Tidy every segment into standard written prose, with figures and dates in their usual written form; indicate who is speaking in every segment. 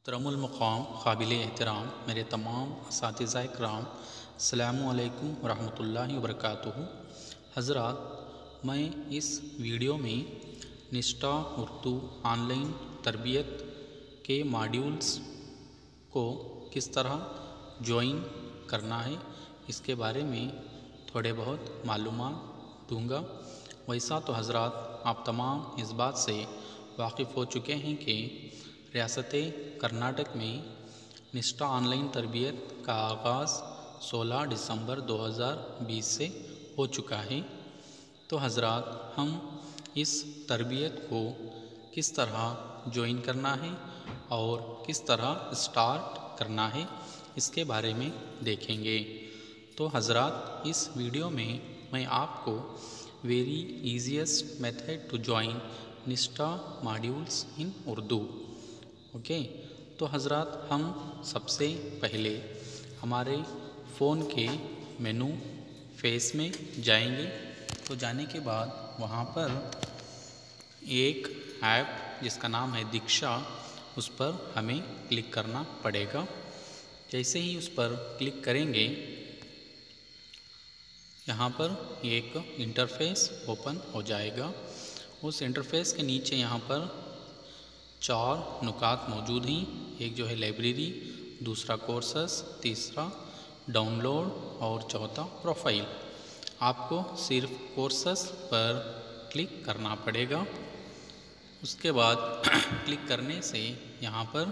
Speaker 1: मोहतरमुल मुक़ाम क़ाबिल एहतराम मेरे तमाम असातिज़ा इकराम, अस्सलामु अलैकुम वरहमतुल्लाहि वबरकातुहू। हज़रात, मैं इस वीडियो में निष्ठा उर्दू ऑनलाइन तरबियत के मॉड्यूल्स को किस तरह ज्वाइन करना है इसके बारे में थोड़े बहुत मालूमात दूँगा। वैसा तो हज़रात, आप तमाम इस बात से वाकिफ़ हो चुके हैं कि रियासत कर्नाटक में निष्ठा ऑनलाइन तरबियत का आगाज़ 16 दिसंबर 2020 से हो चुका है। तो हज़रात, हम इस तरबियत को किस तरह ज्वाइन करना है और किस तरह स्टार्ट करना है इसके बारे में देखेंगे। तो हज़रात, इस वीडियो में मैं आपको very easiest method to join Nishtha modules in Urdu. Okay, तो हज़रात, हम सबसे पहले हमारे फ़ोन के मेनू फेस में जाएंगे। तो जाने के बाद वहाँ पर एक ऐप जिसका नाम है दीक्षा, उस पर हमें क्लिक करना पड़ेगा। जैसे ही उस पर क्लिक करेंगे, यहाँ पर एक इंटरफेस ओपन हो जाएगा। उस इंटरफेस के नीचे यहाँ पर 4 नुकात मौजूद हैं। एक जो है लाइब्रेरी, दूसरा कोर्सेस, तीसरा डाउनलोड और चौथा प्रोफाइल। आपको सिर्फ कोर्सेस पर क्लिक करना पड़ेगा। उसके बाद क्लिक करने से यहाँ पर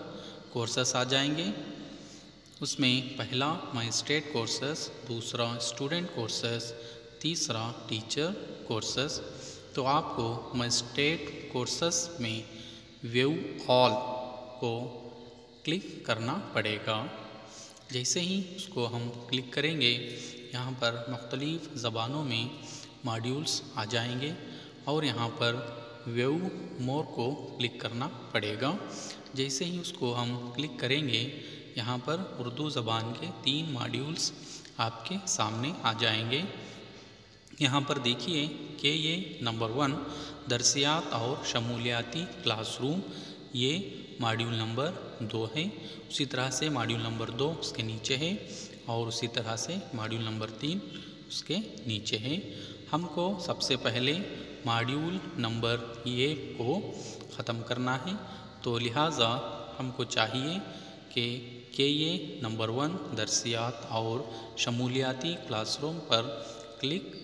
Speaker 1: कोर्सेस आ जाएंगे। उसमें पहला माई स्टेट कोर्सेस, दूसरा स्टूडेंट कोर्सेस, तीसरा टीचर कोर्सेस। तो आपको माई स्टेट कोर्सेस में व्यू ऑल को क्लिक करना पड़ेगा। जैसे ही उसको हम क्लिक करेंगे, यहाँ पर मुख्तलिफ़ ज़बानों में मॉड्यूल्स आ जाएंगे और यहाँ पर व्यू मोर को क्लिक करना पड़ेगा। जैसे ही उसको हम क्लिक करेंगे, यहाँ पर उर्दू ज़बान के 3 मॉड्यूल्स आपके सामने आ जाएंगे। यहाँ पर देखिए कि ये नंबर 1 दरसियात और शमूलियाती क्लासरूम, ये मॉड्यूल नंबर 2 है। उसी तरह से मॉड्यूल नंबर 2 उसके नीचे है और उसी तरह से मॉड्यूल नंबर 3 उसके नीचे है। हमको सबसे पहले मॉड्यूल नंबर 1 को ख़त्म करना है, तो लिहाजा हमको चाहिए कि ये नंबर 1 दरसियात और शमूलियाती क्लासरूम पर क्लिक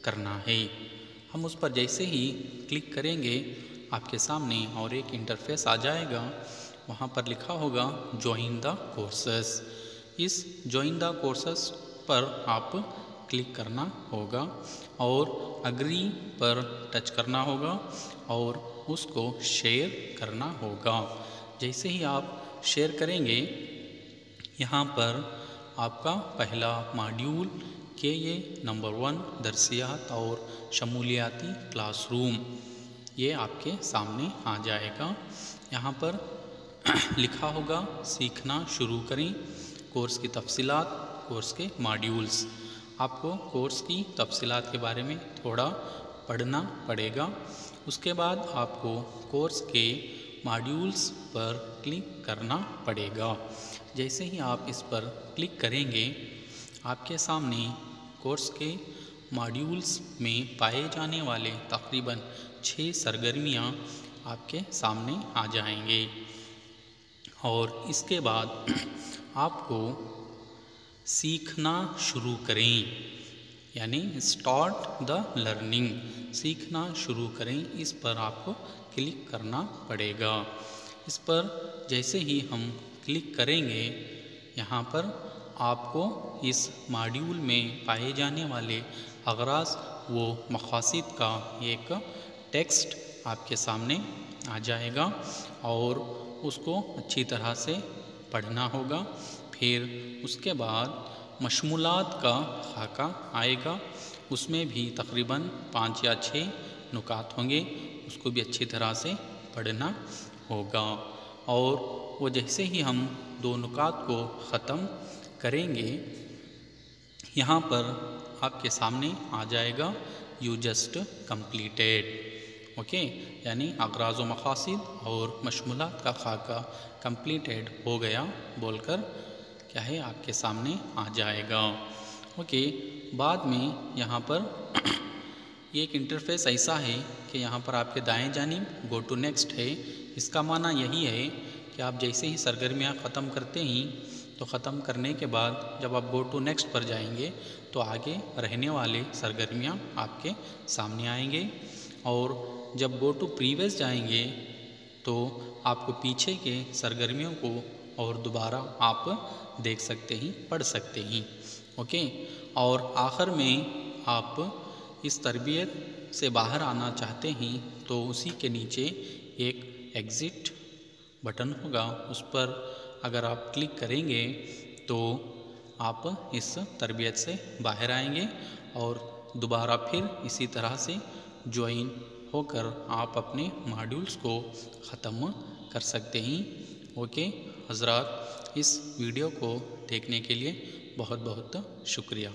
Speaker 1: करना है। हम उस पर जैसे ही क्लिक करेंगे, आपके सामने और एक इंटरफेस आ जाएगा। वहाँ पर लिखा होगा ज्वाइन द कोर्सेस। इस ज्वाइन द कोर्सेस पर आप क्लिक करना होगा और अग्री पर टच करना होगा और उसको शेयर करना होगा। जैसे ही आप शेयर करेंगे, यहाँ पर आपका पहला मॉड्यूल के ये नंबर 1 दरसियात और शमूलियाती क्लासरूम, ये आपके सामने आ जाएगा। यहाँ पर लिखा होगा सीखना शुरू करें, कोर्स की तफसीलात, कोर्स के मॉड्यूल्स। आपको कोर्स की तफसीलात के बारे में थोड़ा पढ़ना पड़ेगा। उसके बाद आपको कोर्स के मॉड्यूल्स पर क्लिक करना पड़ेगा। जैसे ही आप इस पर क्लिक करेंगे, आपके सामने कोर्स के मॉड्यूल्स में पाए जाने वाले तकरीबन 6 सरगर्मियाँ आपके सामने आ जाएंगे और इसके बाद आपको सीखना शुरू करें, यानी स्टार्ट द लर्निंग, सीखना शुरू करें, इस पर आपको क्लिक करना पड़ेगा। इस पर जैसे ही हम क्लिक करेंगे, यहाँ पर आपको इस मॉड्यूल में पाए जाने वाले अगराज़ व मक़ासिद का एक टेक्स्ट आपके सामने आ जाएगा और उसको अच्छी तरह से पढ़ना होगा। फिर उसके बाद मशमूलात का खाका आएगा, उसमें भी तकरीबन 5 या 6 नुकात होंगे, उसको भी अच्छी तरह से पढ़ना होगा। और वो जैसे ही हम 2 नुकात को ख़त्म करेंगे, यहाँ पर आपके सामने आ जाएगा यू जस्ट कंप्लीटेड। ओके, यानी अगराज़ व मक़ासिद और मशमूलात का खाका कंप्लीटेड हो गया बोलकर क्या है आपके सामने आ जाएगा। ओके, बाद में यहाँ पर ये एक इंटरफेस ऐसा है कि यहाँ पर आपके दाएं जानिब गो टू नेक्स्ट है। इसका माना यही है कि आप जैसे ही सरगर्मियाँ ख़त्म करते ही तो ख़त्म करने के बाद जब आप गो टू नेक्स्ट पर जाएंगे तो आगे रहने वाले सरगर्मियाँ आपके सामने आएंगे, और जब गो टू प्रीवियस जाएंगे तो आपको पीछे के सरगर्मियों को और दोबारा आप देख सकते ही, पढ़ सकते ही। ओके, और आखिर में आप इस तरबियत से बाहर आना चाहते हैं तो उसी के नीचे एक एग्ज़िट बटन होगा, उस पर अगर आप क्लिक करेंगे तो आप इस तरबियत से बाहर आएंगे और दोबारा फिर इसी तरह से ज्वाइन होकर आप अपने मॉड्यूल्स को ख़त्म कर सकते हैं। ओके हज़रात, इस वीडियो को देखने के लिए बहुत बहुत शुक्रिया।